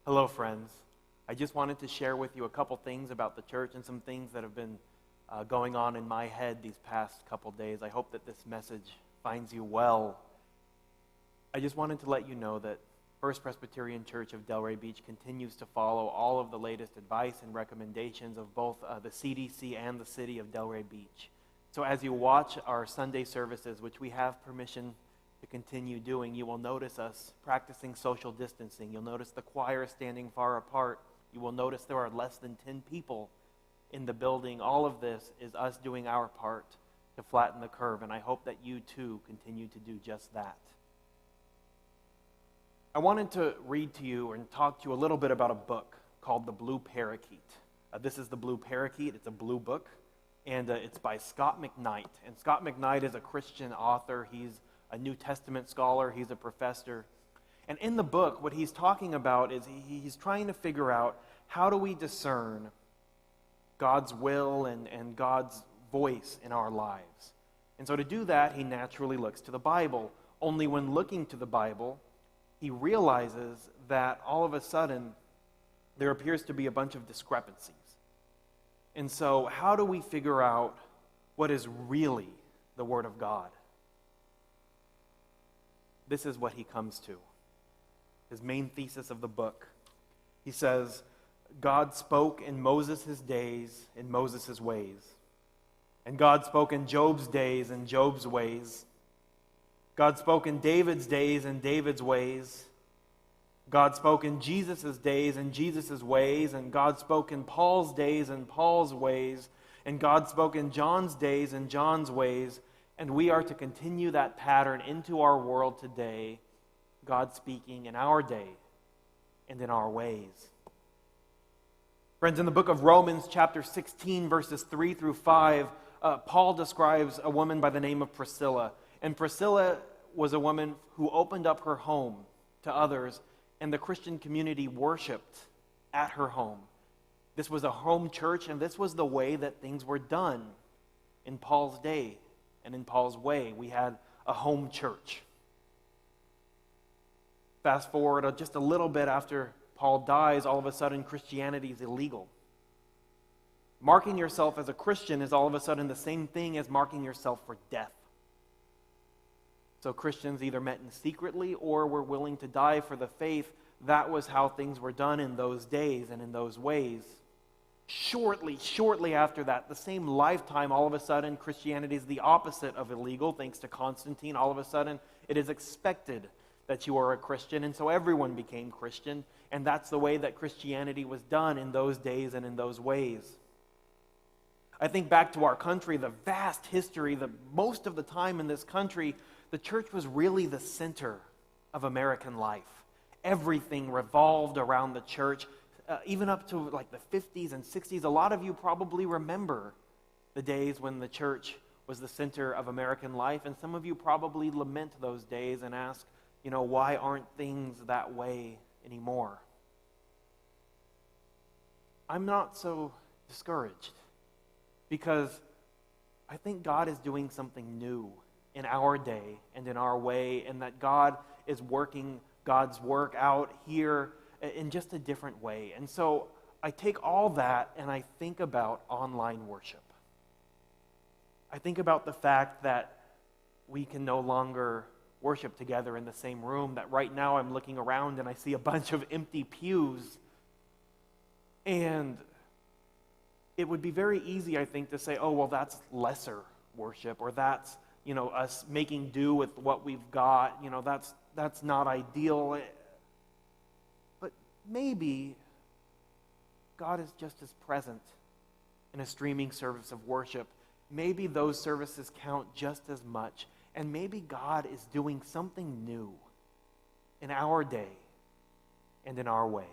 Hello, friends. I just wanted to share with you a couple things about the church and some things that have been going on in my head these past couple days. I hope that this message finds you well. I just wanted to let you know that First Presbyterian Church of Delray Beach continues to follow all of the latest advice and recommendations of both the CDC and the city of Delray Beach. So as you watch our Sunday services, which we have permission to continue doing, you will notice us practicing social distancing. You'll notice the choir standing far apart. You will notice there are less than 10 people in the building. All of this is us doing our part to flatten the curve, and I hope that you too continue to do just that. I wanted to read to you and talk to you a little bit about a book called The Blue Parakeet. This is The Blue Parakeet. It's a blue book, and it's by Scott McKnight. And Scott McKnight is a Christian author. He's a New Testament scholar. He's a professor. And in the book, what he's talking about is he's trying to figure out how do we discern God's will and God's voice in our lives. And so to do that, he naturally looks to the Bible. Only when looking to the Bible, he realizes that all of a sudden there appears to be a bunch of discrepancies. And so how do we figure out what is really the Word of God? This is what he comes to. His main thesis of the book. He says, God spoke in Moses' days, in Moses' ways. And God spoke in Job's days, in Job's ways. God spoke in David's days, in David's ways. God spoke in Jesus' days, in Jesus' ways. And God spoke in Paul's days, in Paul's ways. And God spoke in John's days, in John's ways. And we are to continue that pattern into our world today, God speaking in our day and in our ways. Friends, in the book of Romans, chapter 16, verses 3 through 5, Paul describes a woman by the name of Priscilla. And Priscilla was a woman who opened up her home to others, and the Christian community worshiped at her home. This was a home church, and this was the way that things were done in Paul's day and in Paul's way. We had a home church. Fast forward just a little bit after Paul dies, all of a sudden Christianity is illegal. Marking yourself as a Christian is all of a sudden the same thing as marking yourself for death. So Christians either met in secretly or were willing to die for the faith. That was how things were done in those days and in those ways. Shortly after that, the same lifetime, all of a sudden, Christianity is the opposite of illegal. Thanks to Constantine, all of a sudden, it is expected that you are a Christian, and so everyone became Christian, and that's the way that Christianity was done in those days and in those ways. I think back to our country, the vast history, most of the time in this country, the church was really the center of American life. Everything revolved around the church. Even up to like the 50s and 60s, a lot of you probably remember the days when the church was the center of American life, and some of you probably lament those days and ask, why aren't things that way anymore? I'm not so discouraged, because I think God is doing something new in our day and in our way, and that God is working God's work out here in just a different way. And so I take all that and I think about online worship. I think about the fact that we can no longer worship together in the same room, that right now I'm looking around and I see a bunch of empty pews. And it would be very easy, I think, to say, oh, well, that's lesser worship, or that's, us making do with what we've got. That's not ideal. But maybe God is just as present in a streaming service of worship. Maybe those services count just as much. And maybe God is doing something new in our day and in our way.